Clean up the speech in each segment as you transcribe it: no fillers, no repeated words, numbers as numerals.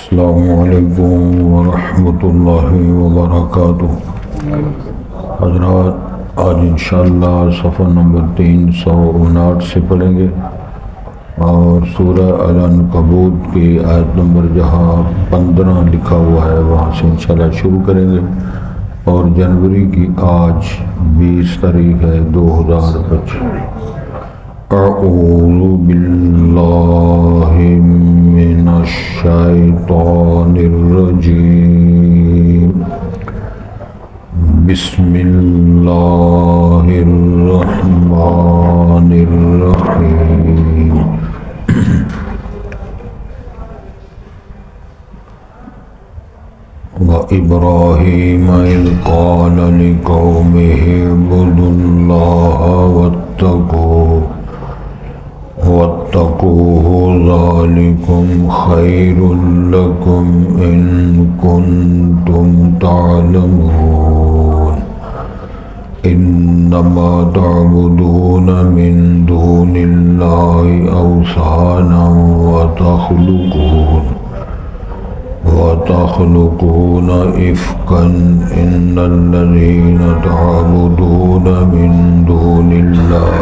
السلام علیکم ورحمۃ اللہ وبرکاتہ۔ حضرات، آج انشاءاللہ صفحہ نمبر 359 سے پڑھیں گے اور سورہ العنکبوت کی آیت نمبر جہاں 15 لکھا ہوا ہے وہاں سے انشاءاللہ شروع کریں گے، اور جنوری کی آج 20 تاریخ ہے 2025۔ اعوذ باللہ من الشیطان الرجیم، بسم اللہ الرحمن الرحیم۔ وَإِبْرَاهِيمَ إِذْ قَالَ لِقَوْمِهِ اعْبُدُوا اللَّهَ وَاتَّقُوهُ ذَلِكُمْ خَيْرٌ لَكُمْ إِن كُنتُمْ تَعْلَمُونَ إِنَّمَا تَعْبُدُونَ مِن دُونِ اللَّهِ أَوْثَانًا وَتَخْلُقُونَ إِفْكًا إِنَّ الَّذِينَ تَعْبُدُونَ مِن دُونِ اللَّهِ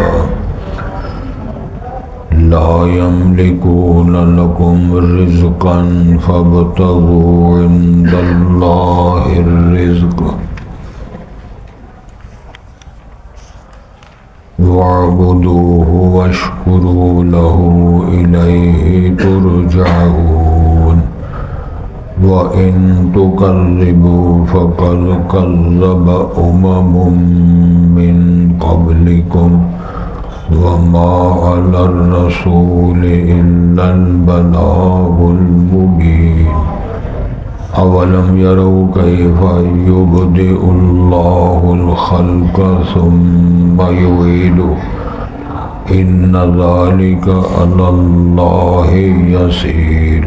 لا يملكون لكم رزقا فابتغوا عند الله الرزق واعبدوه واشكروا له إليه ترجعون وإن تكذبوا فقد كذب من قبلكم وما على الرسول إلا البلاغ المبين أولم يروا كيف يبدئ الله الخلق ثم يعيده إن ذلك على الله يسير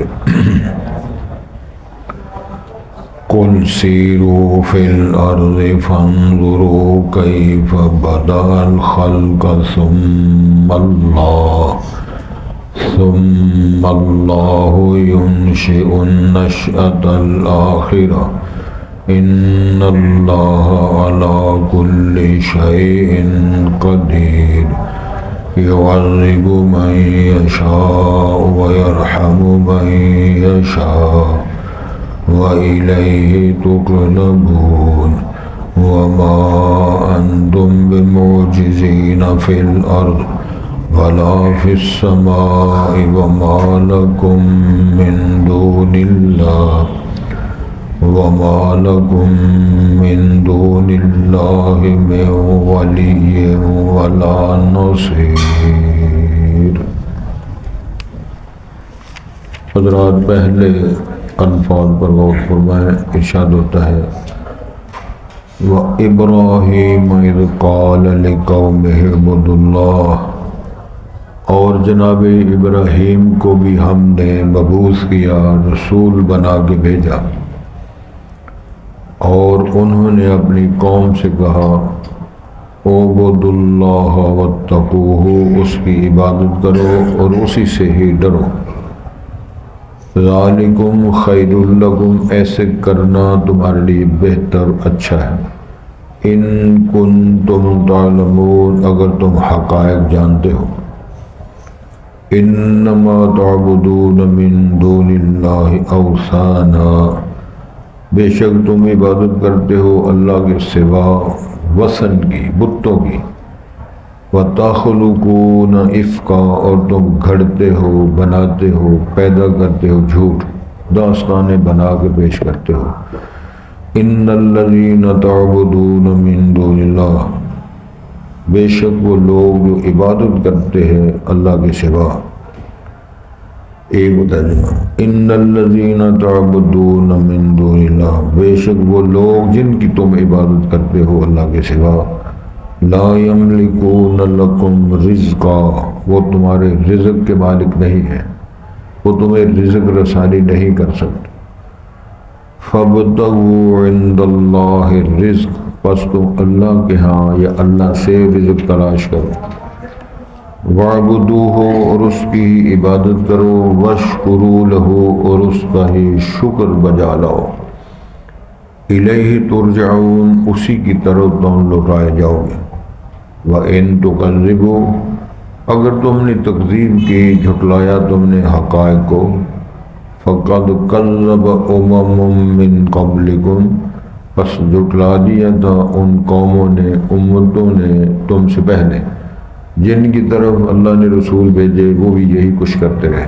قل سيروا في الأرض فانظروا كيف بدأ الخلق ثم الله ينشئ النشأة الآخرة إن الله على كل شيء قدير يعذب من يشاء ويرحم من يشاء وإليه تقلبون وما أنتم بمعجزين في الأرض ولا في السماء وما لكم من دون الله من ولي ولا نصير۔ حضرات، پہلے الفاظ پر غور فرمائیں۔ ارشاد ہوتا ہے وَإِبْرَاهِيمَ إِذْ قَالَ لِقَوْمِهِ اعْبُدُوا اللَّهَ، اور جناب ابراہیم کو بھی ہم نے مبعوث کیا، رسول بنا کے بھیجا، اور انہوں نے اپنی قوم سے کہا اعبدوا اللہ واتقوہ، اس کی عبادت کرو اور اسی سے ہی ڈرو۔ ذالکم خیر لکم، ایسے کرنا تمہارے لیے بہتر اچھا ہے۔ ان کنتم تعلمون، اگر تم حقائق جانتے ہو۔ انما تعبدون من دون اللہ اوثانا، بے شک تم عبادت کرتے ہو اللہ کے سوا وثن کی، بتوں کی۔ وَتَخْلُقُونَ إِفْكًا، اور تم گھڑتے ہو، بناتے ہو، پیدا کرتے ہو جھوٹ، داستانیں بنا کے پیش کرتے ہو۔ إِنَّ الَّذِينَ تَعْبُدُونَ مِن دُونِ اللَّهِ، بے شک وہ لوگ جو عبادت کرتے ہیں اللہ کے سوا۔ ایک ترجمہ، إِنَّ الَّذِينَ تَعْبُدُونَ مِن دُونِ اللَّهِ، بے شک وہ لوگ جن کی تم عبادت کرتے ہو اللہ کے سوا۔ لا یملکون لکم رزقا، وہ تمہارے رزق کے مالک نہیں ہیں، وہ تمہیں رزق رسانی نہیں کر سکتے۔ فابتغوا عند اللہ الرزق، پس تم اللہ کے ہاں یا اللہ سے رزق تلاش کرو۔ وَاعْبُدُوهُ اور اس کی ہی عبادت کرو، وَاشْكُرُوا لَهُ اور اس کا ہی شکر بجا لاؤ، اِلَيْهِ تُرْجَعُونَ اسی کی طرف تم لوٹائے جاؤ گے، وَإِن تُكَذِّبُوا اگر تم نے تکذیب کی، جھٹلایا تم نے حقائق کو، فَقَدْ كَذَّبَ أُمَمٌ مِّن قَبْلِكُمْ پس جھٹلا دیا تھا ان قوموں نے، امتوں نے تم سے پہلے، جن کی طرف اللہ نے رسول بھیجے وہ بھی یہی کچھ کرتے رہے۔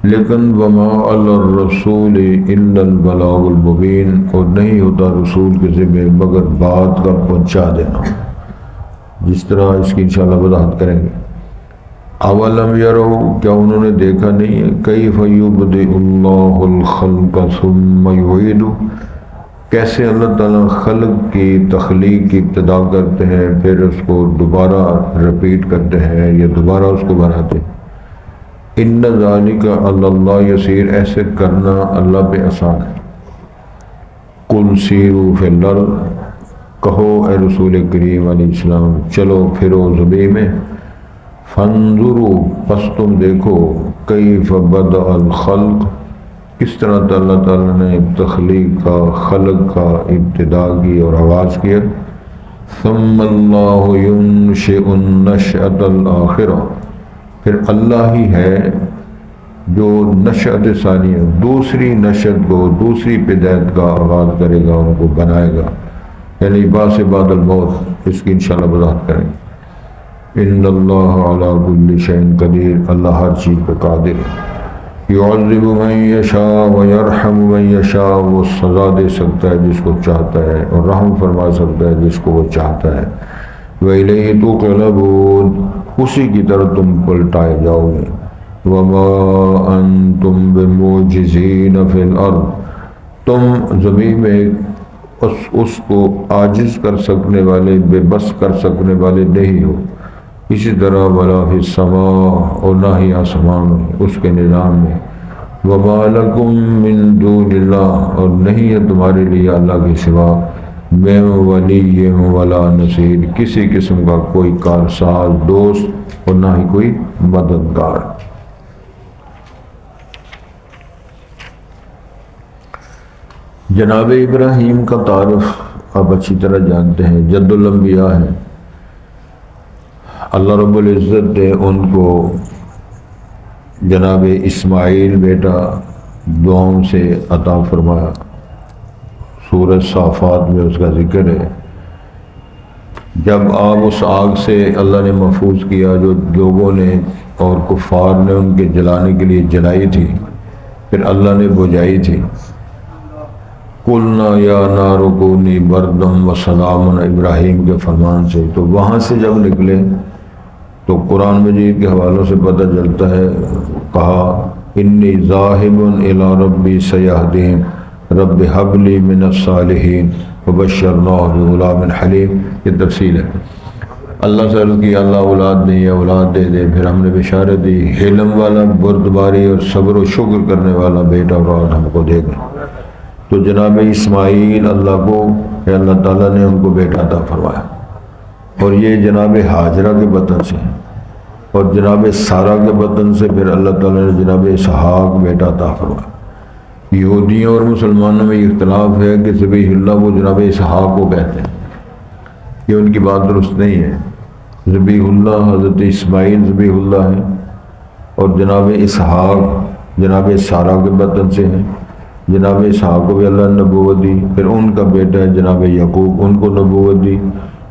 لیکن وما علی الرسول الا البلاغ المبین اور نہیں ہوتا رسول کے ذمہ مگر بات کا پہنچا دینا، جس طرح اس کی انشاءاللہ وضاحت کریں گے۔ اولم یروا کیا انہوں نے دیکھا نہیں ہے، کیف یبدئ اللہ الخلق ثم یعیدہ کیسے اللہ تعالیٰ خلق کی تخلیق کی ابتدا کرتے ہیں پھر اس کو دوبارہ رپیٹ کرتے ہیں یا دوبارہ اس کو بناتے ہیں۔ ان ذالک علی اللہ یسیر ایسے کرنا اللہ پہ آسان ہے۔ قل سیروا فی الارض کہو اے رسول کریم علیہ السلام چلو پھرو زمین میں، فانظروا پس تم دیکھو، کیف بدأ الخلق کس طرح اللہ تعالیٰ نے تخلیق کا خلق کا ابتدا کی اور آغاز کیا۔ ثم اللہ ینشئ النشأۃ الآخرہ پھر اللہ ہی ہے جو نشأۃ ثانیہ دوسری نشأت کو، دوسری پیدائش کا آغاز کرے گا، ان کو بنائے گا، یعنی بعث بعد الموت۔ اس کی انشاءاللہ وضاحت کریں گے۔ ان اللہ علی کل شیء قدیر اللہ ہر چیز پہ قادر ہے۔ یعذب من یشاء ویرحم من یشاء وہ سزا دے سکتا ہے جس کو چاہتا ہے اور رحم فرما سکتا ہے جس کو وہ چاہتا ہے۔ وَإِلَيْهِ تُقْلَبُونَ اسی کی طرف تم پلٹائے جاؤ گے۔ وَمَا أَنْتُمْ بِمُعْجِزِينَ فِي الْأَرْضِ تم زمین میں اس کو عاجز کر سکنے والے، بے بس کر سکنے والے نہیں ہو۔ اسی طرح ولا فی السماء اور نہ ہی آسمان میں اس کے نظام میں۔ وما لکم من دون اللہ اور نہیں ہے تمہارے لیے اللہ کے سوا من ولی ولا نصیر کسی قسم کا کوئی کارساز دوست اور نہ ہی کوئی مددگار۔ جناب ابراہیم کا تعارف آپ اچھی طرح جانتے ہیں، جد الانبیاء ہیں۔ اللہ رب العزت نے ان کو جناب اسماعیل بیٹا دعاؤں سے عطا فرمایا۔ سورہ صافات میں اس کا ذکر ہے، جب آپ اس آگ سے اللہ نے محفوظ کیا جو لوگوں نے اور کفار نے ان کے جلانے کے لیے جلائی تھی، پھر اللہ نے بجھائی تھی۔ قلنا یا نار کونی بردم و سلام ابراہیم کے فرمان سے، تو وہاں سے جب نکلے تو قرآن مجید کے حوالوں سے پتہ چلتا ہے، کہا انی ذاہب الی ربی سیہدین رب ہب لی من الصالحین وبشرناہ بغلام حلیم۔ یہ تفصیل ہے۔ اللہ سے عرض کی اللہ اولاد نہیں ہے، اولاد دے دے، پھر ہم نے بشارت دی حلم والا، بردباری اور صبر و شکر کرنے والا بیٹا اولاد ہم کو دے دیں۔ تو جناب اسماعیل اللہ تعالیٰ نے ان کو بیٹا عطا فرمایا، اور یہ جناب ہاجرہ کے بطن سے اور جناب سارہ کے بطن سے پھر اللہ تعالیٰ نے جناب اسحاق بیٹا عطا فرمایا۔ یہودیوں اور مسلمانوں میں اختلاف ہے کہ ذبیح اللہ وہ جناب اسحاق کو کہتے ہیں، یہ ان کی بات درست نہیں ہے۔ ذبیح اللہ حضرت اسماعیل ذبیح اللہ ہیں، اور جناب اسحاق جناب سارہ کے بطن سے ہیں۔ جناب اسحاق کو بھی اللہ نے نبوت دی، پھر ان کا بیٹا ہے جناب یعقوب، ان کو نبوت دی۔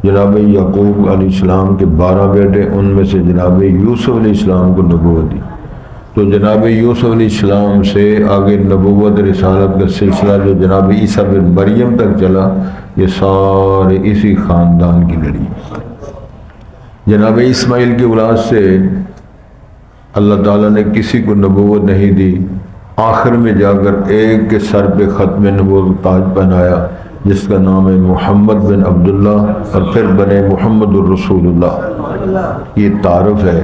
جناب یعقوب علیہ السلام کے 12 بیٹے، ان میں سے جناب یوسف علیہ السلام کو نبوت دی۔ تو جناب یوسف علیہ السلام سے آگے نبوت رسالت کا سلسلہ جو جناب عیسیٰ بن مریم تک چلا، یہ سارے اسی خاندان کی لڑی۔ جناب اسماعیل کی اولاد سے اللہ تعالیٰ نے کسی کو نبوت نہیں دی، آخر میں جا کر ایک کے سر پہ ختم نبوت تاج پہنایا جس کا نام ہے محمد بن عبداللہ، اور پھر بنے محمد الرسول اللہ۔ یہ تعارف ہے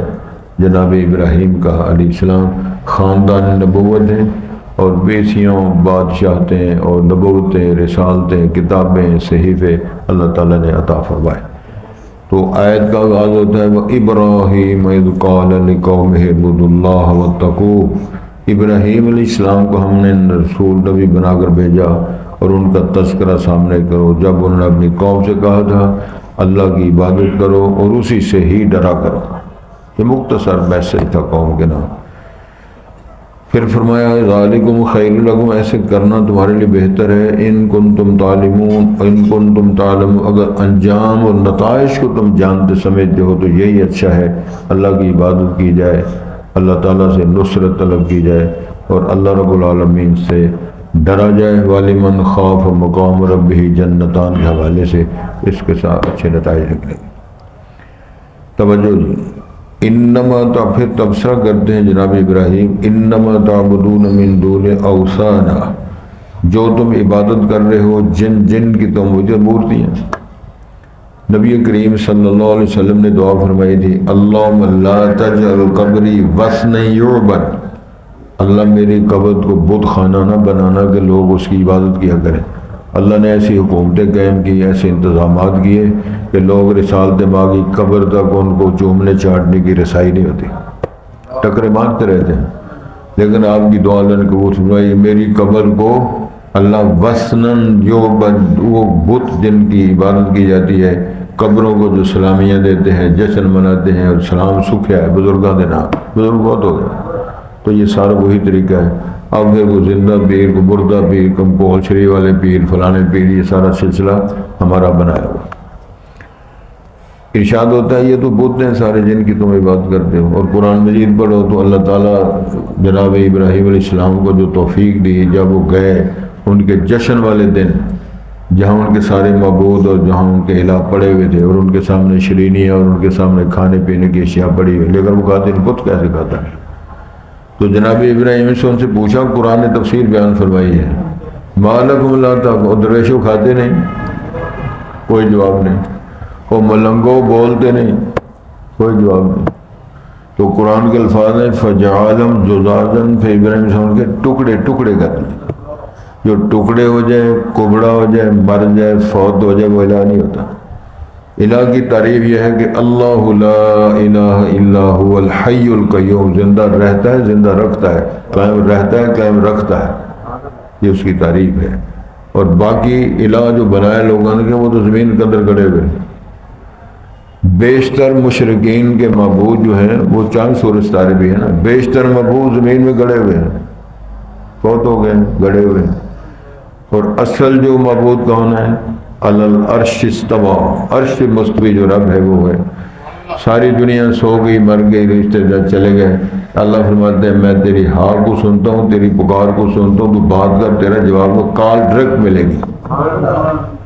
جناب ابراہیم کا علیہ السلام، خاندان نبوت ہیں اور بیسیوں بادشاہتیں اور نبوتیں، رسالتیں، کتابیں، صحیفے اللہ تعالیٰ نے عطا فرمائے۔ تو آیت کا آغاز ہوتا ہے وَإِبْرَاهِيمَ إِذْ قَالَ لِقَوْمِهِ اعْبُدُوا اللَّهَ وَاتَّقُوهُ، ابراہیم علیہ السلام کو ہم نے رسول نبی بنا کر بھیجا اور ان کا تذکرہ سامنے کرو جب انہوں نے اپنی قوم سے کہا تھا اللہ کی عبادت کرو اور اسی سے ہی ڈرا کرو۔ یہ مختصر میسج تھا قوم کے نام۔ پھر فرمایا ذالکم خیر لکم، ایسے کرنا تمہارے لیے بہتر ہے، ان کنتم تعلمون، ان کنتم تعلمون، اگر انجام اور نتائج کو تم جانتے سمجھتے ہو تو یہی اچھا ہے، اللہ کی عبادت کی جائے، اللہ تعالیٰ سے نصرت طلب کی جائے اور اللہ رب العالمین سے ڈرا جائے۔ وَلِمَنْ خَافَ مَقَامَ رَبِّهِ جنتان کے حوالے سے اس کے ساتھ اچھے نتائج نکلیں گے۔ توجہ جی، انما تو پھر تبصرہ کرتے ہیں جناب ابراہیم، انما تعبدون من دون اوثانا، جو تم عبادت کر رہے ہو جن کی تم مجھے مورتیاں۔ نبی کریم صلی اللہ علیہ وسلم نے دعا فرمائی تھی اللہم لا تجعل قبری وثنا یعبد، اللہ میری قبر کو بت خانہ نہ بنانا کہ لوگ اس کی عبادت کیا کریں۔ اللہ نے ایسی حکومتیں قائم کی، ایسے انتظامات کیے کہ لوگ رسالت باغی قبر تک ان کو چومنے چاٹنے کی رسائی نہیں ہوتی، ٹکرے مارتے رہتے ہیں۔ لیکن آپ کی دعا اللہ نے قبول فرمائی، میری قبر کو اللہ وثنن یعبد، وہ بت جن کی عبادت کی جاتی ہے، قبروں کو جو سلامیاں دیتے ہیں، جشن مناتے ہیں اور سلام سکھیا ہے بزرگاں دینا، بزرگ بہت ہو گئے، تو یہ سارا وہی طریقہ ہے۔ اب پھر وہ زندہ پیر کو مردہ پیر، کمکول شری والے پیر، فلانے پیر، یہ سارا سلسلہ ہمارا بنایا ہوا۔ ارشاد ہوتا ہے یہ تو بت ہیں سارے جن کی تم عبادت کرتے ہو، اور قرآن مجید پڑھو تو اللہ تعالیٰ جناب ابراہیم علیہ السلام کو جو توفیق دی، جب وہ گئے ان کے جشن والے دن جہاں ان کے سارے معبود اور جہاں ان کے الہ پڑے ہوئے تھے اور ان کے سامنے شرینیاں اور ان کے سامنے کھانے پینے کی اشیاء پڑی ہوئی، لیکن وہ کہتے ہیں بت کیسے کھاتا ہے؟ تو جناب ابراہیم سے ان سے پوچھا، قرآن نے تفسیر بیان فرمائی ہے، مالکم لا تعبدون، درویشوں کھاتے نہیں، کوئی جواب نہیں، اور ملنگوں بولتے نہیں، کوئی جواب نہیں۔ تو قرآن کے الفاظ ہیں فجعلہم جذاذا، پھر ابراہیم سے ان کے ٹکڑے ٹکڑے کر دیں، جو ٹکڑے ہو جائے، کبڑا ہو جائے، مر جائے، فوت ہو جائے، وہ الہ نہیں ہوتا۔ الہ کی تعریف یہ ہے کہ اللہ لا الہ الا هو الحی القیوم، زندہ رہتا ہے، زندہ رکھتا ہے، قائم رہتا ہے، قائم رکھتا ہے، یہ اس کی تعریف ہے۔ اور باقی الہ جو بنائے لوگوں نے وہ تو زمین کے اندر گڑے ہوئے، بیشتر مشرقین کے معبود جو ہیں وہ چاند سورج ستارے بھی ہیں نا، بیشتر معبود زمین میں گڑے ہوئے ہیں، فوت ہو گئے گڑے ہوئے ہیں۔ اور اصل جو معبود کون ہے؟ العرش استوى، عرش مستوی جو رب ہے وہ ہے۔ ساری دنیا سو گئی، مر گئی، رشتے دار چلے گئے، اللہ فرماتے ہیں میں تیری حال کو سنتا ہوں، تیری پکار کو سنتا ہوں، تو بات کر، تیرا جواب کو کال ڈائریکٹ ملے گی۔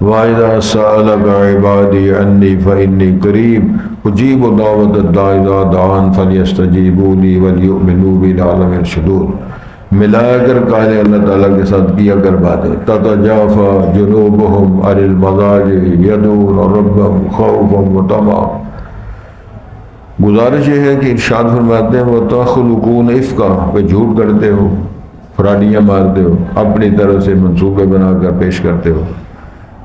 وَإِذَا سَأَلَكَ عِبَادِي عَنِّي فَإِنِّي قَرِيبٌ أُجِيبُ دَعْوَةَ الدَّاعِ إِذَا دَعَانِ فَلْيَسْتَجِيبُوا لِي وَلْيُؤْمِنُوا بِي لَعَلَّهُمْ يَرْشُدُونَ۔ ملا کر قائل اللہ تعالیٰ کے ساتھ کیا کر باتیں، تتجافى جنوبهم عن المضاجع يدعون ربهم خوفا وطمعا۔ گزارش یہ ہے کہ ارشاد فرماتے ہیں وتخلقون افکا، کہ جھوٹ کرتے ہو، فراڈیاں مارتے ہو، اپنی طرف سے منصوبے بنا کر پیش کرتے ہو۔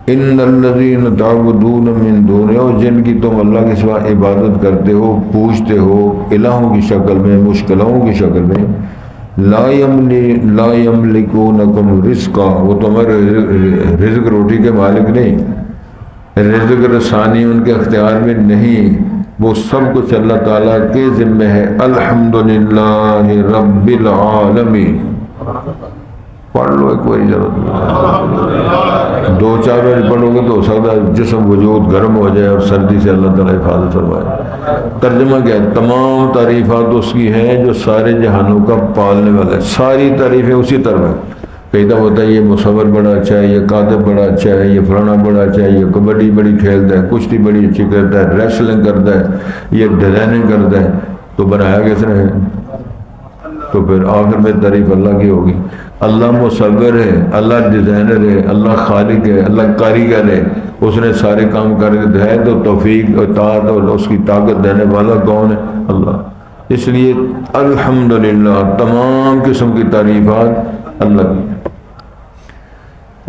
ان الذین تعبدون من دونہ، جن کی تم اللہ کے سوا عبادت کرتے ہو، پوجتے ہو الہوں کی شکل میں، مشکلوں کی شکل میں، لا یملکونکم رزقا، وہ تمہارے رزق روٹی کے مالک نہیں، رزق رسانی ان کے اختیار میں نہیں، وہ سب کچھ اللہ تعالیٰ کے ذمہ ہے۔ الحمدللہ رب العالمین، پڑھ لو ایک باری ضرورت، دو چار بار پڑھو گے تو ہو سکتا ہے جسم وجود گرم ہو جائے اور سردی سے اللہ تعالیٰ حفاظت فرمائے۔ ترجمہ کیا ہے؟ تمام تعریفات اس کی ہیں جو سارے جہانوں کا پالنے والا ہے، ساری تعریفیں اسی طرح ہیں۔ کئی دفعہ ہوتا ہے یہ مصور بڑا اچھا ہے، یہ کاتب بڑا اچھا ہے، یہ فلانا بڑا اچھا ہے، یہ کبڈی بڑی کھیلتا ہے، کشتی بڑی اچھی کرتا ہے، ریسلنگ کرتا ہے، یہ ڈیزائننگ کرتا ہے، تو بنایا کس نے ہے؟ تو پھر آخر میں تعریف اللہ کی ہوگی۔ اللہ مصور ہے، اللہ ڈیزائنر ہے، اللہ خالق ہے، اللہ کاریگر ہے، اس نے سارے کام کر کے ہے، تو توفیق اطاعت اور اس کی طاقت دینے والا کون ہے؟ اللہ۔ اس لیے الحمدللہ تمام قسم کی تعریفات اللہ کی۔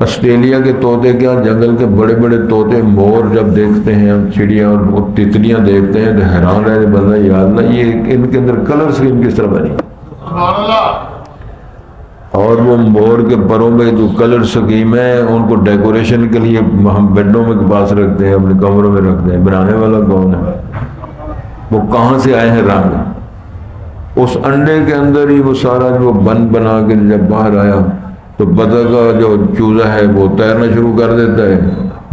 آسٹریلیا کے طوطے کیا، جنگل کے بڑے بڑے طوطے، مور جب دیکھتے ہیں، چڑیاں اور وہ تتلیاں دیکھتے ہیں تو حیران رہے بندہ، یا اللہ یہ ان کے اندر کلر اسکیم کس طرح بنی، اور وہ مور کے پروں میں جو کلر سکیم ہے ان کو ڈیکوریشن کے لیے ہم بیڈوں میں پاس رکھتے ہیں، اپنے کمروں میں رکھتے ہیں، بنانے والا کون ہے؟ وہ کہاں سے آئے ہیں رنگ؟ اس انڈے کے اندر ہی وہ سارا جو بن بنا کے جب باہر آیا تو بطخ کا جو چوزا ہے وہ تیرنا شروع کر دیتا ہے،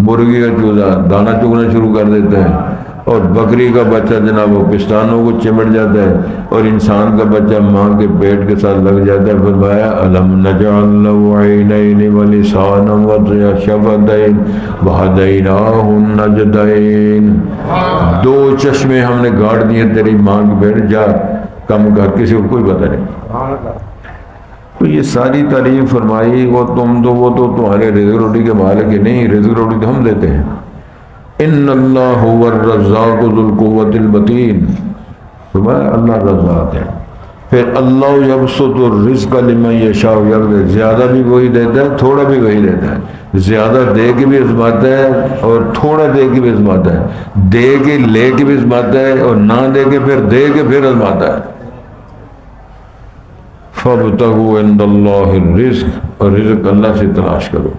مرغی کا چوزا دانا چگنا شروع کر دیتا ہے، اور بکری کا بچہ جناب وہ پستانوں کو چمٹ جاتا ہے، اور انسان کا بچہ ماں کے پیٹ کے ساتھ لگ جاتا ہے۔ فرمایا الم نجعل له عینین ولسانا وشفتین وہدیناہ النجدین، دو چشمے ہم نے گاڑ دیے تیری ماں کے پیٹ، جا کم کر، کسی کو کوئی پتہ نہیں۔ تو یہ ساری تعریف فرمائی، وہ تمہارے رزق روٹی کے مالک ہی نہیں، رزق روٹی تو ہم دیتے ہیں۔ ان اللہ هو الرزاق ذو القوۃ المتین، فرمایا اللہ رزاق ہے۔ پھر اللہ یبسط الرزق لمن یشاء ویقدر، زیادہ بھی وہی دیتا ہے، تھوڑا بھی وہی دیتا ہے، زیادہ دے کے بھی ازماتا ہے اور تھوڑا دے کے بھی ازماتا ہے، دے کے لے کے بھی ازماتا ہے اور نہ دے کے پھر دے کے پھر ازماتا ہے۔ فَابْتَغُوا عِنْدَ اللَّهِ الرِّزْقَ، اور رزق اللہ سے تلاش کرو۔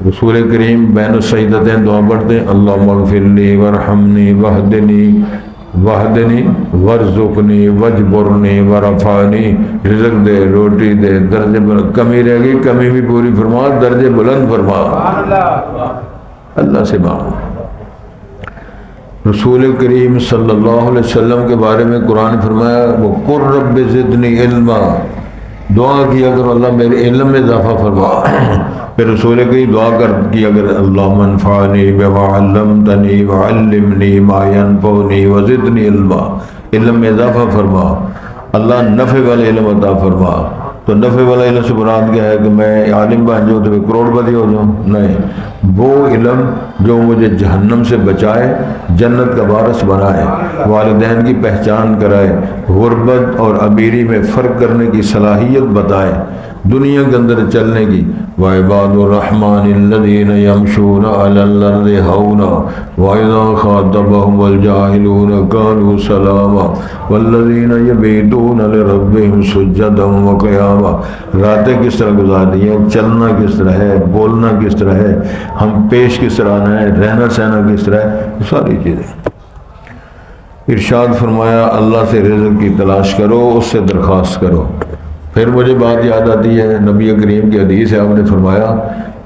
رسول کریم بین السجدتین دعا پڑھتے ہیں، اللہم اغفر لی وارحمنی وحدنی وارزقنی واجبرنی ورفعنی، رزق دے، روٹی دے، درجے بلند، کمی رہ گئی کمی بھی پوری فرما، درجے بلند فرما، اللہ سے مانگو۔ رسول کریم صلی اللہ علیہ وسلم کے بارے میں قرآن فرمایا وَقُلْ رَبِّ زِدْنِي عِلْمًا، دعا کیا کرو اللہ میرے علم میں اضافہ فرما۔ پھر رسول کریم دعا کی اگر اللہم انفعنی بما علمتنی وعلمنی ما ینفعنی وزدنی علما، علم میں اضافہ فرما، اللہ نفع والا علم عطا فرما۔ تو نفع والا علم سے مراد کیا ہے کہ میں عالم بن جاؤں تو میں کروڑپتی ہو جاؤں؟ نہیں، وہ علم جو مجھے جہنم سے بچائے، جنت کا وارث بنائے، والدین کی پہچان کرائے، غربت اور امیری میں فرق کرنے کی صلاحیت بتائے، دنیا کے اندر چلنے کی۔ وعباد الرحمن الذین یمشون علی الارض ہونا واذا خاطبهم الجاہلون قالوا سلاما والذین یبیتون لربهم سجدا وقیاما۔ راتیں کس طرح گزارنی ہے، چلنا کس طرح ہے، بولنا کس طرح ہے، ہم پیش کس طرح آنا ہے، رہنا سہنا کس طرح ہے، ساری چیزیں۔ ارشاد فرمایا اللہ سے رزق کی تلاش کرو، اس سے درخواست کرو۔ پھر مجھے بات یاد آتی ہے، نبی کریم کی حدیث ہے، آپ نے فرمایا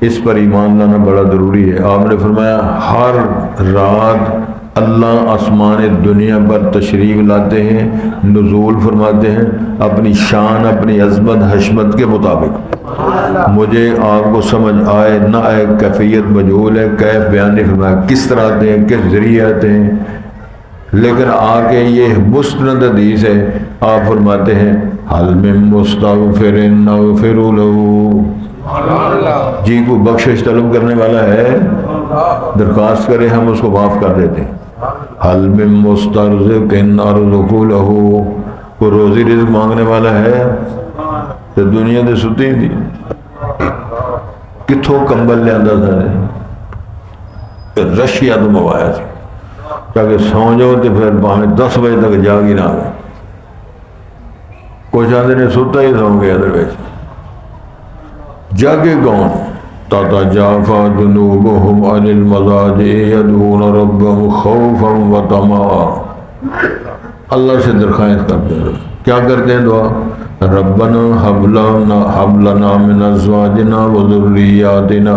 اس پر ایمان لانا بڑا ضروری ہے۔ آپ نے فرمایا ہر رات اللہ آسمان دنیا پر تشریف لاتے ہیں، نزول فرماتے ہیں اپنی شان، اپنی عظمت حشمت کے مطابق۔ مجھے آپ کو سمجھ آئے نہ آئے کیفیت مجہول ہے، کیف بیان نہیں فرمایا، کس طرح آتے ہیں، کس ذریعے آتے ہیں، لیکن آگے یہ مستند حدیث ہے، آپ فرماتے ہیں حل من مستغفر نغفر له، جی کو بخشش طلب کرنے والا ہے درخواست کرے ہم اس کو معاف کر دیتے ہیں۔ حل من مسترزق ارزق له، کو روزی رزق مانگنے والا ہے تو دنیا دے ستی تھی کتھوں کمبل لے آندا تھا، رشیا تو موایا تھی تاکہ سو جاؤ تو پھر پاویں 10 بجے تک جاگ ہی نہ آئے، کچھ آدھے نے ستا ہی سو گیا ادرویز جاگے کون؟ تتجافى جنوبهم عن المضاجع يدعون ربهم خوفا وطمعا، اللہ سے درخواست کرتے ہیں، کیا کرتے ہیں دعا؟ ربنا هب لنا من ازواجنا وذرياتنا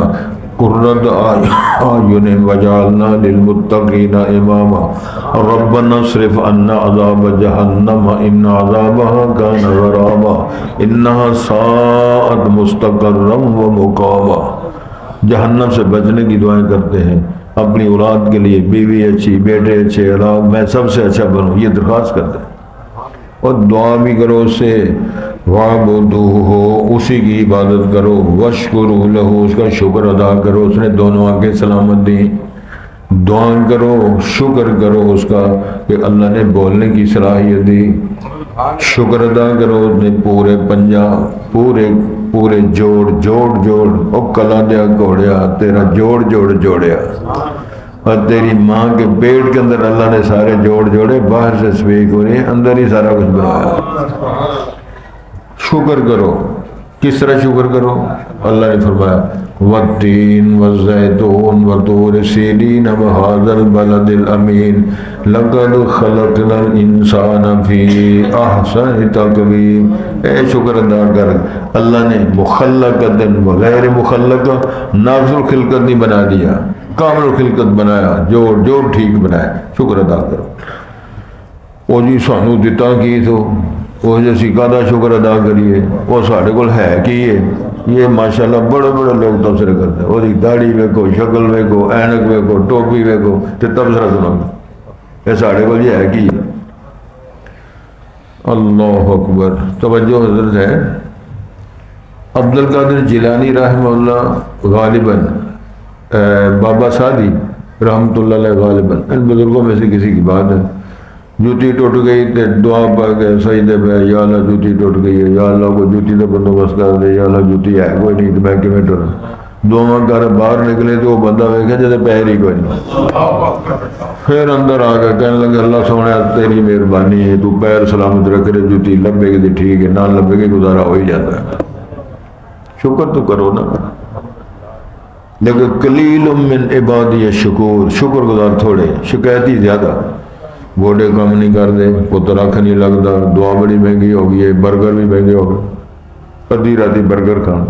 قرۃ اعین وجعلنا للمتقین اماما ربنا اصرف عنا عذاب جہنم ان عذابها كان غراما انها ساءت مستقرا ومقاما۔ جہنم سے بچنے کی دعائیں کرتے ہیں، اپنی اولاد کے لیے بیوی اچھی، بیٹے اچھے، اولاد میں سب سے اچھا بنوں، یہ درخواست کرتے ہیں، اور دعا بھی کرو اس سے، وَعْبُدُوهُ، اسی کی عبادت کرو، وَاشْكُرُوا لَهُ، اس کا شکر ادا کرو، اس نے دونوں آنکھیں سلامت دیں، دعا کرو، شکر کرو اس کا کہ اللہ نے بولنے کی صلاحیت دی، شکر ادا کرو اس نے پورے پنجہ، پورے جوڑ جوڑ جوڑ، او کلا دیا گھوڑیا تیرا جوڑ جوڑ جوڑیا، اور تیری ماں کے پیٹ کے اندر اللہ نے سارے جوڑ جوڑے، باہر سے سویک ہو رہی ہے، اندر ہی سارا کچھ بنایا۔ شکر کرو، کس طرح شکر کرو؟ اللہ نے فرمایا والتین والزیتون وطور سینین وہذا البلد الامین لقد خلقنا الانسان فی احسن تقویم۔ اے شکر ادا کر، اللہ نے مخلقۃ وغیر مخلق ناقص الخلقت نہیں بنا دیا، کامل الخلقت بنایا، جوڑ جوڑ ٹھیک بنایا، شکر ادا کرو۔ وہ جی سانو دتا کی تو وہ جیسی کادا شکر ادا کریے، وہ ساڑھے کو ہے کی ہے، یہ ماشاءاللہ بڑے بڑے لوگ تبصرے کرتے ہیں، وہ داڑھی ویکو، شکل ویکو، اینک ویکو، ٹوپی ویکو، تے تبصرہ سنو، یہ ساڑھے کو یہ ہے کی ہے۔ اللہ اکبر۔ توجہ حضرت ہے، عبد القادر جیلانی رحمہ اللہ غالباً بابا سعدی رحمۃ اللہ علیہ غالباً ان بزرگوں میں سے کسی کی بات ہے، جوتی ٹوٹ گئی تو دعا پا کے سجدے پہ، یا اللہ جوتی ٹوٹ گئی ہے، یا اللہ کو جوتی کا بندوبست کر دے، یا اللہ جوتی ہے کوئی نہیں تو میں کیوں ٹوٹا، دعا کر باہر نکلے تو وہ بندہ ویکھے جیسے پیر ہی کوئی نہیں، پھر اندر آ کے کہنے لگے اللہ سونے تیری مہربانی ہے، تو پیر سلامت رکھ رہے، جوتی لبے گی تو ٹھیک ہے، نہ لبے گی گزارا ہو ہی جاتا ہے۔ شکر تو کرو نا، لیکن قلیل من عبادی الشکور، شکر گزار تھوڑے، شکایتی زیادہ، گوڈے کم نہیں کرتے، پتر آنکھ نہیں لگتا، دعا بڑی مہنگی ہو گئی ہے، برگر بھی مہنگے ہو گئے، ادھی راتی برگر کھانا،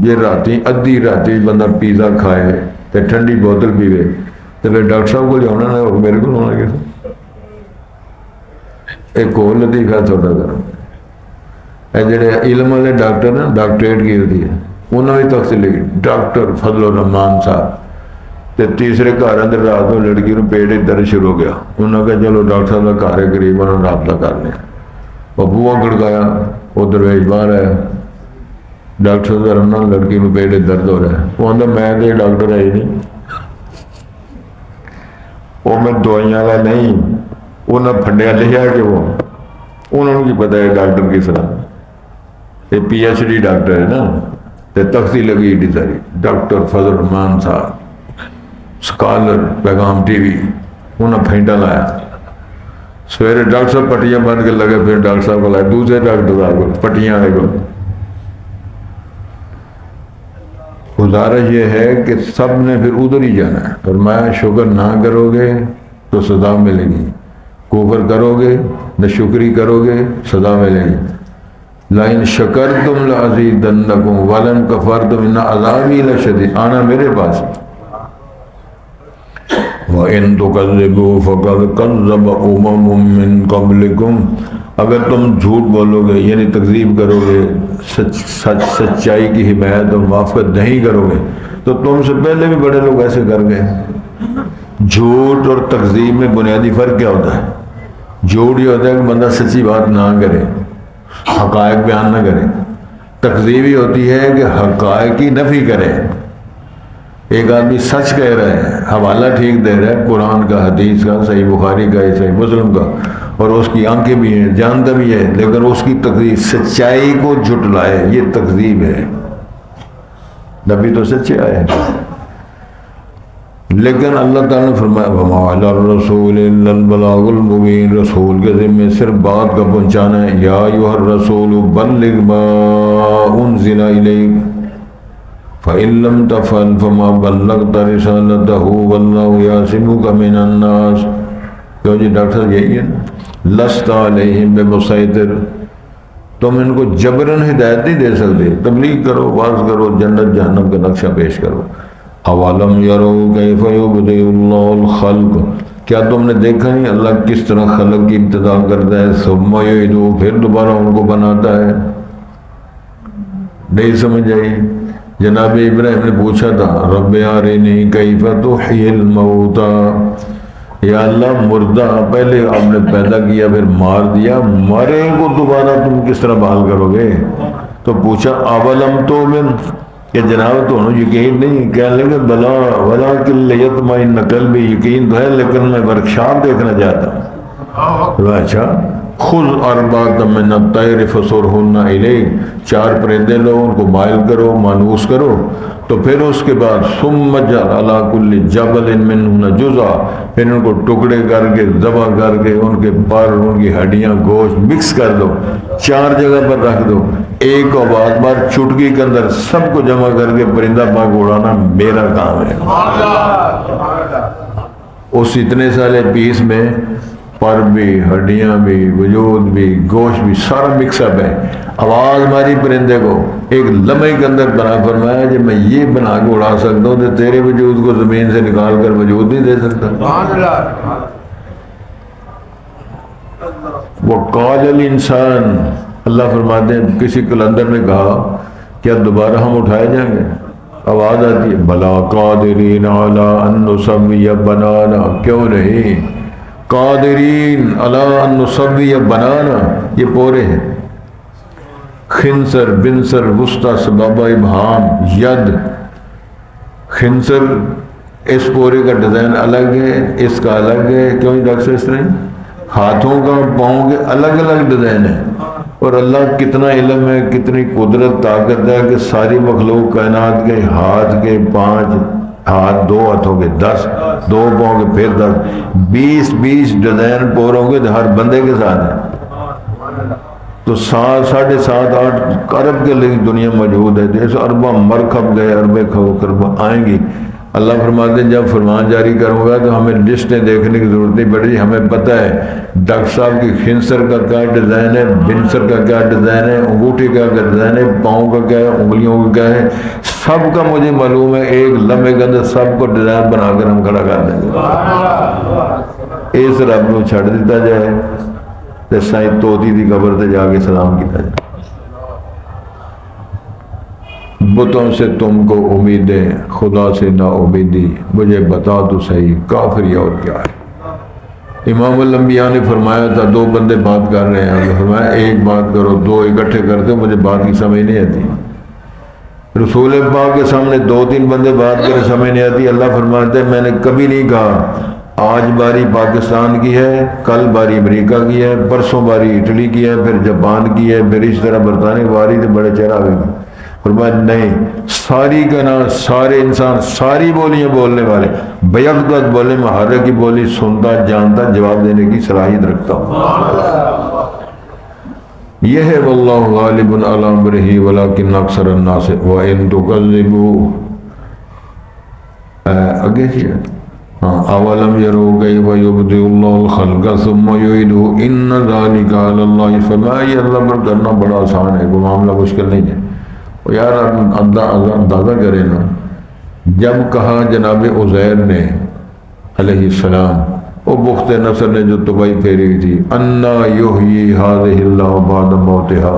یہ راتی ادھی راتی بندہ پیزا کھائے تے ٹھنڈی بوتل پیوے تو پھر ڈاکٹر صاحب کو جانا نہ میرے کو ہونا کسی ایک اور لطیفہ تھوڑا کروں، اے جڑے علم والے ڈاکٹر نا، ڈاکٹریٹ کی ہوتی ہے، انہوں نے تخت لکھی ڈاکٹر فضل الرحمان صاحب، تے تیسرے گھر اندر رات میں لڑکی کو پیٹ درد شروع ہو گیا، انہوں نے کہا چلو ڈاکٹر صاحب کا گھر ہے قریب، انہوں نے رابطہ کر لیا، وہ بوا کھڑکایا، وہ درویش باہر آیا، ڈاکٹر صاحب رہنا لڑکی کو پیٹ درد ہو رہا ہے، وہ آدھا میں تو ڈاکٹر ہے ہی نہیں، وہ میں دوائیاں والا نہیں، انہیں پھنڈیا لکھا کہ وہ انہوں نے کی پتا ہے ڈاکٹر کس طرح، یہ پی ایچ ڈی ڈاکٹر ہے نا، تے تختی لگی ایڈی ساری ڈاکٹر فضل الرحمان صاحب سکالر پیغام ٹی وی، انہیں پھینٹا لایا، سویرے ڈاکٹر صاحب پٹیاں بن کے لگے، پھر ڈاکٹر صاحب کو لائے، دوسرے ڈاکٹر صاحب کو پٹیاں آئے گا۔ گزارش یہ ہے کہ سب نے پھر ادھر ہی جانا ہے، فرمایا شکر نہ کرو گے تو سزا ملے گی، کفر کرو گے نہ شکری کرو گے سزا ملے گی، لَإِن شَكَرْتُمْ لَأَزِيدَنَّكُمْ وَلَئِن كَفَرْتُمْ إِنَّ عَذَابِي لَشَدِيدٌ، آنا میرے پاس، وَإِن تُكَذِّبُوا فَقَدْ كَذَّبَ أُمَمٌ مِّن قَبْلِكُمْ، اگر تم جھوٹ بولو گے یعنی تکذیب کرو گے، سچائی کی حمایت اور موافقت نہیں کرو گے تو تم سے پہلے بھی بڑے لوگ ایسے کر گئے۔ جھوٹ اور تکذیب میں بنیادی فرق کیا ہوتا ہے؟ جھوٹ یہ ہوتا ہے کہ بندہ سچی بات نہ کرے، حقائق بیان نہ کرے، تکذیب یہ ہوتی ہے کہ حقائق کی نفی کرے، ایک آدمی سچ کہہ رہا ہے، حوالہ ٹھیک دے رہا ہے قرآن کا، حدیث کا، صحیح بخاری کا، صحیح مسلم کا، اور اس کی آنکھیں بھی ہیں، جانتا بھی ہے، لیکن اس کی تکذیب، سچائی کو جھٹلائے، یہ تکذیب ہے۔ نبی تو سچے آئے ہیں، لیکن اللہ تعالیٰ نے فرمایا وَمَا عَلَى الرَّسُولِ إِلَّا الْبَلَاغُ الْمُبِينُ، رسول کے ذمہ صرف بات کا پہنچانا ہے، یا ایھا الرسول بلغ ما انزل الیک فَإِن لَّمْ تَفْعَلْ فَمَا بَلَّغْتَ رِسَالَتَهُ وَاللَّهُ يَعْصِمُكَ مِنَ النَّاسِ۔ تو جی ڈاکٹر صاحب یہی ہے نا، لَسْتَ عَلَيْهِمْ بِمُسَيْطِرٍ، تم ان کو جبراً ہدایت نہیں دے سکتے، تبلیغ کرو، واعظ کرو، جنت جہنم کا نقشہ پیش کرو۔ اَوَلَمْ يَرَوْا كَيْفَ يُبْدِئُ اللَّهُ الْخَلْقَ، کیا تم نے دیکھا نہیں اللہ کس طرح خلق کی ابتدا کرتا ہے، ثُمَّ يُعِيدُهُ، پھر دوبارہ ان کو بناتا ہے۔ نہیں سمجھ آئی؟ جناب ابراہیم نے پوچھا تھا رب ارنی کیف تحیی الموتى، یا اللہ مردہ پہلے آپ نے پیدا کیا پھر مار دیا، مرے کو دوبارہ تم کس طرح بحال کرو گے؟ تو پوچھا اولم تؤمن، کہ جناب تو انہوں یقین نہیں؟ کہنے لگے بلا ولکن لیطمئن قلبی، یقین تو ہے لیکن میں ورکشاپ دیکھنا چاہتا ہوں۔ اچھا خذ اربعۃ من الطیر فصرہن الیک، 4 پرندے لو، ان کو مائل کرو، مانوس کرو. تو پھر اس کے بعد ثم اجعل علی کل جبل منہن جزءا، پھر ان کو ٹکڑے کر کے ذبح کر کے ان کے پر، ان کی ہڈیاں، گوشت مکس کر دو، 4 جگہ پر رکھ دو. ایک کو بار بار چٹکی کے اندر سب کو جمع کر کے پرندہ پاک اڑانا میرا کام ہے. اس اتنے سارے پیس میں پر بھی، ہڈیاں بھی، وجود بھی، گوشت بھی، سارا مکس اپ ہے. آواز ماری پرندے کو، ایک لمحے کے اندر بنا فرمایا جب میں یہ بنا کے اڑا سکتا ہوں تو تیرے وجود کو زمین سے نکال کر وجود نہیں دے سکتا. وہ قال الانسان، اللہ فرماتے ہیں کسی قلندر نے کہا کیا دوبارہ ہم اٹھائے جائیں گے؟ آواز آتی ہے بلا قادرین علی ان نسوی بنانا، کیوں نہیں؟ قادرین علی ان نسوی بنانا، یہ پورے ہیں. خنصر، بنصر، وسطی، سبابہ، ابہام، ید. خنصر اس پورے کا ڈیزائن الگ ہے، اس کا الگ ہے. کیوں ڈاکٹر صاحب اس طرح ہاتھوں کا، پاؤں کے الگ الگ ڈیزائن ہے. اور اللہ کتنا علم ہے، کتنی قدرت، طاقت ہے کہ ساری مخلوق کائنات کے ہاتھ کے 5 ہاتھ، 2 ہاتھوں کے 10، 2 پاؤں کے پھر 10، 20 ڈیزائن پوروں کے ہر بندے کے ساتھ ہے. تو 7، 7، 8 ارب کے لیے دنیا موجود ہے. جیسے اربہ مرکب گئے، اربے خربہ آئیں گی. اللہ فرماتے ہیں جب فرمان جاری کروں گا تو ہمیں لسٹیں دیکھنے کی ضرورت نہیں پڑے گی. ہمیں پتہ ہے ڈاکٹر صاحب کی خنصر کا کیا ڈیزائن ہے، بنصر کا کیا ڈیزائن ہے، انگوٹھی کا کیا ڈیزائن ہے، پاؤں کا کیا ہے، انگلیوں کا کیا ہے، سب کا مجھے معلوم ہے. ایک لمحے کے اندر سب کو ڈیزائن بنا کر ہم کھڑا کر دیں گے. اس رب کو چھڑ دیتا جائے تو سائیں توتی دی قبر تے جا کے سلام کیتا جائے. بتوں سے تم کو امیدیں، خدا سے نا امیدی، مجھے بتا تو صحیح کافری اور کیا ہے. امام الانبیاء نے فرمایا تھا 2 بندے بات کر رہے ہیں، فرمایا ایک بات کرو، 2 اکٹھے کرتے مجھے بات کی سمجھ نہیں آتی. رسول پاک کے سامنے 2-3 بندے بات کرے سمجھ نہیں آتی. اللہ فرماتے ہیں میں نے کبھی نہیں کہا آج باری پاکستان کی ہے، کل باری امریکہ کی ہے، پرسوں باری اٹلی کی ہے، پھر جاپان کی ہے، پھر اس طرح برطانیہ کی باری تو بڑے چہرہ ہوئے گی. فرمایا نہیں، ساری کا نام، سارے انسان، ساری بولیاں بولنے والے، بیک وقت بولے میں ہر کی بولی سنتا، جانتا، جواب دینے کی صلاحیت رکھتا ہوں. یہ ہے واللہ غالب علی امرہ ولکن اکثر الناس وان تکذبوا. آگے کیا اولم یروا کیف یبدئ اللہ الخلق ثم یعیدہ ان ذلک علی اللہ. فرمایا یہ اللہ پر کرنا بڑا آسان ہے، کوئی معاملہ مشکل نہیں ہے. یار اندازہ کریں نا، جب کہا جناب عزیر نے علیہ السلام، وہ بخت نصر نے جو طبائی پھیری تھی، انا یحیی ہذہ اللہ بعد موتها،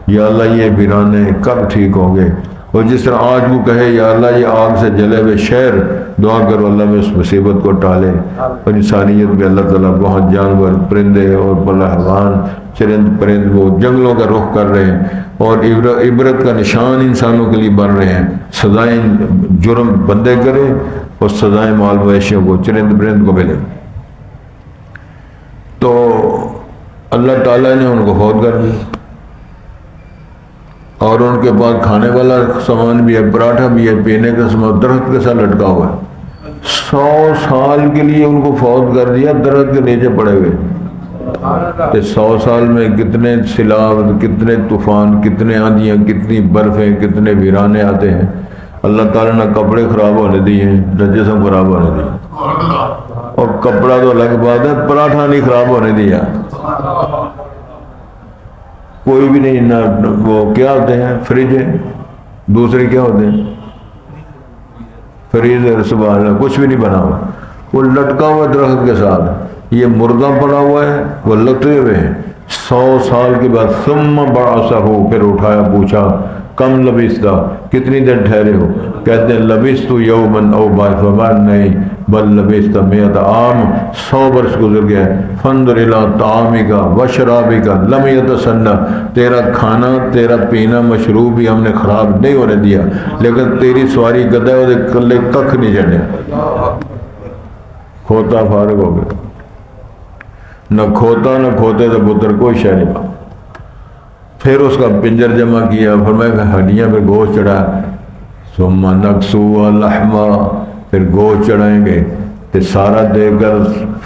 یا اللہ یہ ویرانے کب ٹھیک ہوں گے. اور جس طرح آج وہ کہے یا اللہ یہ آگ سے جلے ہوئے شہر، دعا کرو اللہ میں اس مصیبت کو ٹالے. اور انسانیت میں اللہ تعالیٰ بہت جانور، پرندے اور بلحوان، چرند پرند وہ جنگلوں کا رخ کر رہے ہیں اور عبرت کا نشان انسانوں کے لیے بن رہے ہیں. سزائیں جرم بندے کریں اور سزائیں مال مویشیوں کو، چرند پرند کو ملے. تو اللہ تعالیٰ نے ان کو فوت کر دیا اور ان کے پاس کھانے والا سامان بھی ہے، پراٹھا بھی ہے، پینے کا سامان درخت کے ساتھ لٹکا ہوا ہے. 100 سال کے لیے ان کو فوت کر دیا درخت کے نیچے پڑے ہوئے. 100 سال میں کتنے سیلاب، کتنے طوفان، کتنے آندیاں، کتنی برفیں، کتنے ویرانے آتے ہیں. اللہ تعالیٰ نے کپڑے خراب ہونے دیے ہیں، نہ جسم خراب ہونے دیے. اور کپڑا تو الگ بات ہے، پراٹھا نہیں خراب ہونے دیا. کوئی بھی نہیں، نہ وہ کیا ہوتے ہیں فریج ہے، دوسرے کیا ہوتے ہیں فریزر، سبحان اللہ، کچھ بھی نہیں بنا ہوا. وہ لٹکا ہوا درخت کے ساتھ، یہ مردہ پڑا ہوا ہے، وہ لٹے ہوئے ہیں. 100 سال کے بعد ثم بعثہ، پھر اٹھایا، پوچھا کم لبثتا، کتنی دیر ٹھہرے ہو؟ کہتے ہیں لبثت یوما او بعض، نہیں بل لبثت 100 عام، 100 برس گزر گیا. فانظر الی طعامک وشرابک لم یتسنہ، تیرا کھانا، تیرا پینا، مشروب بھی ہم نے خراب نہیں ہونے دیا، لیکن تیری سواری گدھا ہے، کلے ککھ نہیں چڑھے. ہوتا فارغ ہو گیا. نہ کھوتا نہ کھوتے تو پتر کوئی شے نہیں پا. پھر اس کا پنجر جمع کیا، فرمایا کہ ہڈیاں پہ گوشت چڑھا، ثم نکسوها لحما، پھر گوشت چڑھائیں گے تو سارا دے کر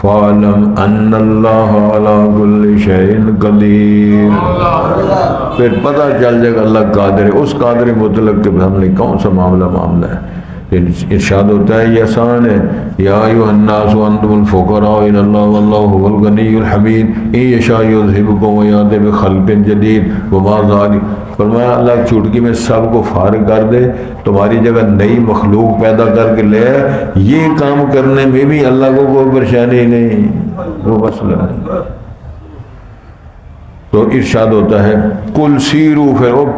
فَعْلَمْ أَنَّ اللَّهَ عَلَىٰ كُلِّ شَيْءٍ قَدِيرٌ، پھر پتہ چل جائے گا اللہ قادر ہے. اس قادر مطلق کے ہم نے کون سا معاملہ ہے. ارشاد ہوتا ہے یہ آسان ہے، یا ایھا الناس انتم الفقراء الی اللہ واللہ هو الغنی الحمید ان یشاء یذھبکم ویأتی بخلق جدید وما ذلک. فرمایا اللہ چٹکی میں سب کو فارغ کر دے، تمہاری جگہ نئی مخلوق پیدا کر کے لے. یہ کام کرنے میں بھی اللہ کو کوئی پریشانی نہیں، وہ مسئلہ ہے. تو ارشاد ہوتا ہے کل سیرو،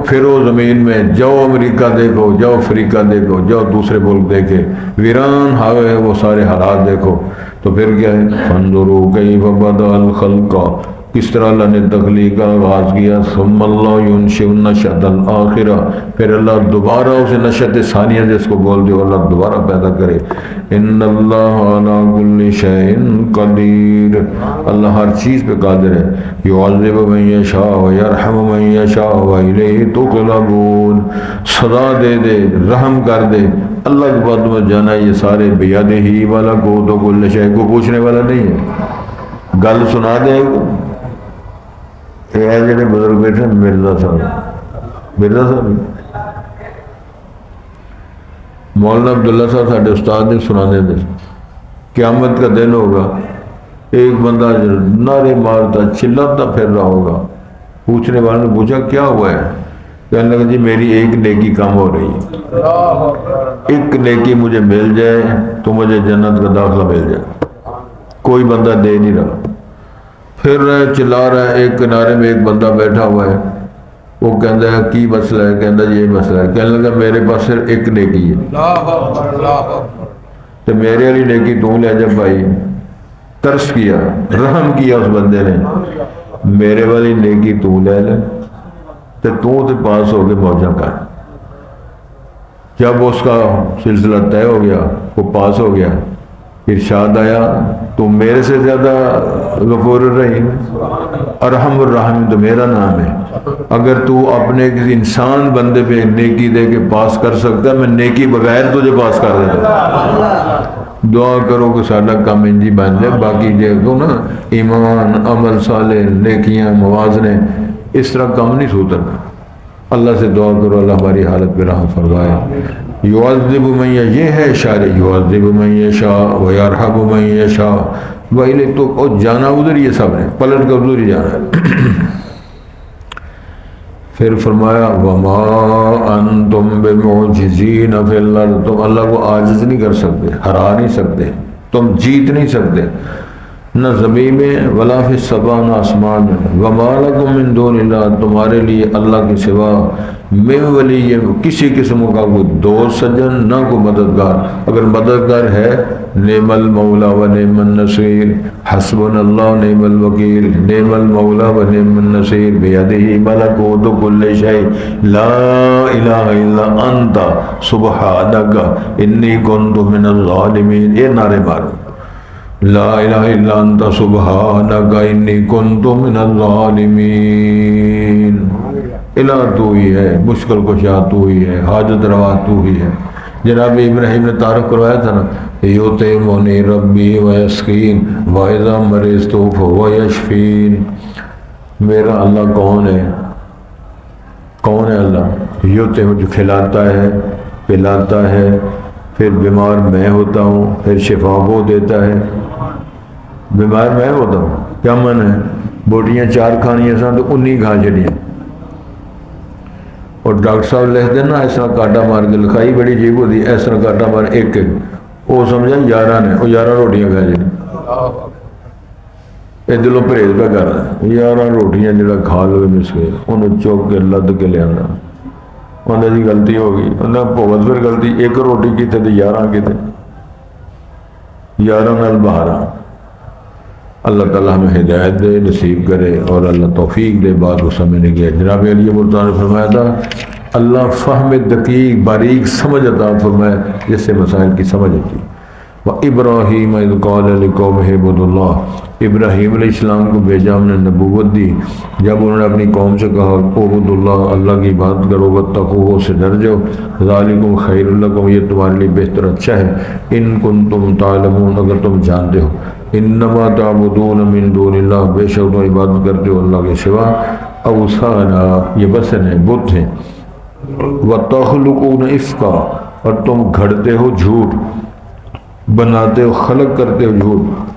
پھرو زمین میں، جاؤ امریکہ دیکھو، جاؤ افریقہ دیکھو، جاؤ دوسرے ملک دیکھے، ویران ہوئے وہ سارے حالات دیکھو. تو پھر کیا ہے فانظروا کیف بدأ الخلق، کس طرح اللہ نے تخلیق کا آغاز کیا. ثم اللہ ینشئ النشأۃ الآخرہ، پھر اللہ دوبارہ اسے نشأۃ ثانیہ جس کو بول دو اللہ دوبارہ پیدا کرے. ان اللہ علی کل شیء قدیر، اللہ ہر چیز پہ قادر ہے. یعذب من یشاء ویرحم من یشاء والیہ تقلبون، سزا دے دے، رحم کر دے. اللہ کے بعد میں جانا یہ سارے بیدہ والا کو تو کل شیء کو پوچھنے والا نہیں ہے، گل سنا دے. یہ جڑے بزرگ بیٹھے مرزا صاحب مولانا عبداللہ صاحب ساڈے استاد نے سنا دے دے قیامت کا دن ہوگا، ایک بندہ نعرے مارتا چلاتا پھر رہا ہوگا. پوچھنے والے نے پوچھا کیا ہوا ہے؟ کہنے لگا جی میری ایک نیکی کم ہو رہی ہے، ایک نیکی مجھے مل جائے تو مجھے جنت کا داخلہ مل جائے. کوئی بندہ دے نہیں رہا، پھر رہا چلا رہا ہے. ایک کنارے میں ایک بندہ بیٹھا ہوا ہے، وہ کہتا ہے کی مسئلہ ہے؟ کہتا ہے یہ مسئلہ ہے. کہنے لگا میرے پاس صرف ایک نیکی ہے، تو میرے والی نیکی تو لے جا بھائی. ترس کیا، رحم کیا اس بندے نے، میرے والی نیکی تو لے لے تو پاس ہو کے موجہ کر. جب اس کا سلسلہ طے ہو گیا، وہ پاس ہو گیا، ارشاد آیا تو میرے سے زیادہ غفور الرحیم، ارحم الراحمین تو میرا نام ہے. اگر تو اپنے کسی انسان بندے پہ نیکی دے کے پاس کر سکتا ہے، میں نیکی بغیر تجھے پاس کر دیتا. دعا کرو کہ سارا کام انجی بن جائے. باقی جو نا ایمان، عمل صالح، نیکیاں، موازنے، اس طرح کم نہیں سوتر. اللہ سے دعا کرو اللہ ہماری حالت پہ رحم فرمائے. یعذب من یشاء، یہ ہے اشارے، یعذب من یشاء ویرحم من یشاء ویلے. تو جانا ادھر ہی ہے، سب نے پلٹ کر ادھر ہی جانا ہے. پھر فرمایا وما انتم بمعجزین فی الارض، تم اللہ کو عاجز نہیں کر سکتے، ہرا نہیں سکتے، تم جیت نہیں سکتے، نہ زمین میں ولا فی السماء، نہ آسمان میں. وما لکم من دون اللہ، تمہارے لیے اللہ کے سوا من ولی، کسی قسم کا کوئی دوست سجن، نہ کوئی مددگار. اگر مددگار ہے نعم المولا و نعم النصیر، حسبنا اللہ نعم الوکیل، نعم المولا و نعم النصیر، بیدہ ملکوت کل شیء، لا الہ الا انت سبحانک انی کنت من الظالمین. یہ نعرے مارو، لا الہ الا انت سبحانک انی کنت من الظالمین. الہ تو ہی ہے، مشکل کشا تو ہی ہے، حاجت روا تو ہی ہے. جناب ابراہیم نے تعارف کروایا تھا نا، یطعمنی ربی ویسقین واذا مرضت فہو یشفین. میرا اللہ کون ہے؟ کون ہے اللہ؟ یطعم، جو کھلاتا ہے، پلاتا ہے، پھر بیمار میں ہوتا ہوں، پھر شفا وہ دیتا ہے. بیمار میں ہوتا ہوں کیا من ہے؟ بوٹیاں 4 کھانیاں سن تو 19 کھا چڑیاں. اور ڈاکٹر صاحب لکھ دینا اس طرح کاٹا مار کے، لکھائی بڑی عجیب ہوتی، اس طرح کاٹا مار ایک وہ سمجھا 11 نے، وہ 11 روٹیاں کھا جائیں. یہ دلوں پرہیز پہ کر رہا ہے، 11 روٹیاں جڑا کھا لو مسکے، انہوں چوک کے لد کے لے آنا. انہیں جی غلطی ہو گئی، انہیں بہت پھر غلطی، 1 روٹی کی تھے تو 11 کی تھے، 11 نال 12. اللہ تعالیٰ ہمیں ہدایت دے، نصیب کرے، اور اللہ توفیق دے بات کو سمجھنے کی. جناب علی ملتان نے فرمایا تھا اللہ فہم دقیق باریک سمجھ عطا فرمائے جس سے مسائل کی سمجھ ہوتی. وَإِبْرَاهِيمَ إِذْ قَالَ لِقَوْمِهِ اعْبُدُوا اللَّهَ ابراہیم علیہ السلام کو بھیجا ہم نے نبوت دی جب انہوں نے اپنی قوم سے کہا اعبدوا اللہ اللہ کی عبادت کرو واتقوہ سے ڈر جاؤ ذالکم خیر لکم یہ تمہارے لیے بہتر اچھا ہے ان کنتم تعلمون اگر تم جانتے ہو انما تعبدون من دون اللہ بے شک تم عبادت کرتے ہو اللہ کے سوا اوثانا یہ بسن ہے بت ہیں وتخلقون افکا اور تم گھڑتے ہو جھوٹ بناتے ہو خلق کرتے ہو جھوٹ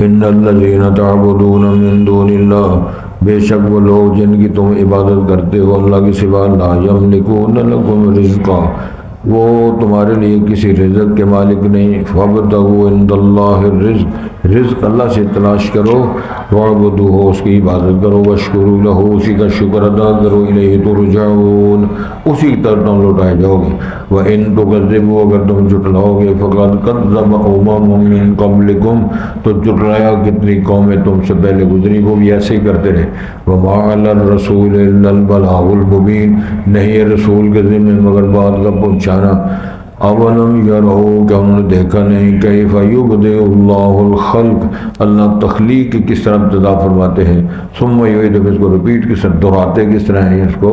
ان الذین تعبدون من دون اللہ بے شک وہ لوگ جن کی تم عبادت کرتے ہو اللہ کے سوا لا یملکون لکم رزقا وہ تمہارے لیے کسی رزق کے مالک نہیں فابتغوا عند اللہ الرزق رزق اللہ سے تلاش کرو واعبدوہ اس کی عبادت کرو واشکروا لہ اسی کا شکر ادا کرو الیہ ترجعون اسی کی طرف تم لوٹائے جاؤ گے وَإِن تُكَذِّبُوا اگر تم جھٹلاؤ گے فَقَدْ كَذَّبَ أُمَمٌ مِّن قَبْلِكُمْ تو جھٹلایا کتنی قومیں تم سے پہلے گزری وہ بھی ایسے ہی کرتے رہے وَمَا عَلَى الرَّسُولِ إِلَّا الْبَلَاغُ الْمُبِينُ نہیں ہے رسول کے ذمہ مگر بات کا پہنچانا اولم یروا کہ انہوں نے دیکھا نہیں کیف یبدئ اللہ الخلق اللہ تخلیق کی کس طرح ابتدا فرماتے ہیں ثم یعید اس کو ریپیٹ کس طرح دہراتے کس طرح ہیں اس کو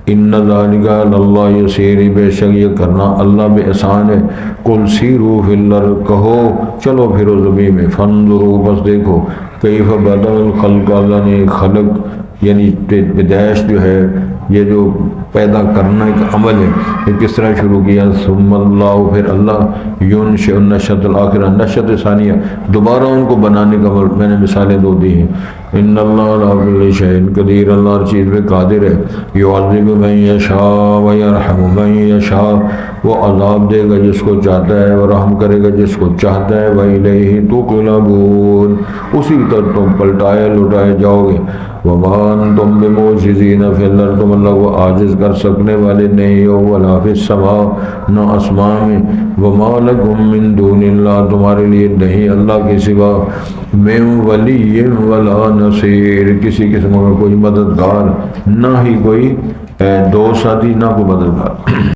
ان ذالک علی اللہ یسیر بے شک یہ کرنا اللہ بے آسان ہے قل سیروا فی الارض کہو چلو پھرو زمین میں فانظروا بس دیکھو کیف بدأ الخلق اللہ نے خلق یعنی پیدائش جو ہے یہ جو پیدا کرنا ایک عمل ہے یہ کس طرح شروع کیا ثم اللہ پھر اللہ ینشئ النشأۃ الآخرہ نشأۃ ثانیہ دوبارہ ان کو بنانے کا عمل میں نے مثالیں دو دی ہیں ان اللہ علی کل شیء قدیر اللہ ہر چیز پہ قادر ہے یعذب من یشاء ویرحم من یشاء وہ عذاب دے گا جس کو چاہتا ہے اور رحم کرے گا جس کو چاہتا ہے وإلیہ تقلبون اسی طرح تم پلٹائے لٹائے جاؤ گے وما انتم بمعجزین فی الارض تم اللہ کو عاجز کر سکنے والے نہیں ہو ولا فی السماء نہ آسمان میں وما لکم من دون اللہ تمہارے لیے نہیں اللہ کے سوا من ولی ولا نصیر کسی قسم کا کوئی مددگار نہ ہی کوئی دوست ساتھی نہ کوئی مددگار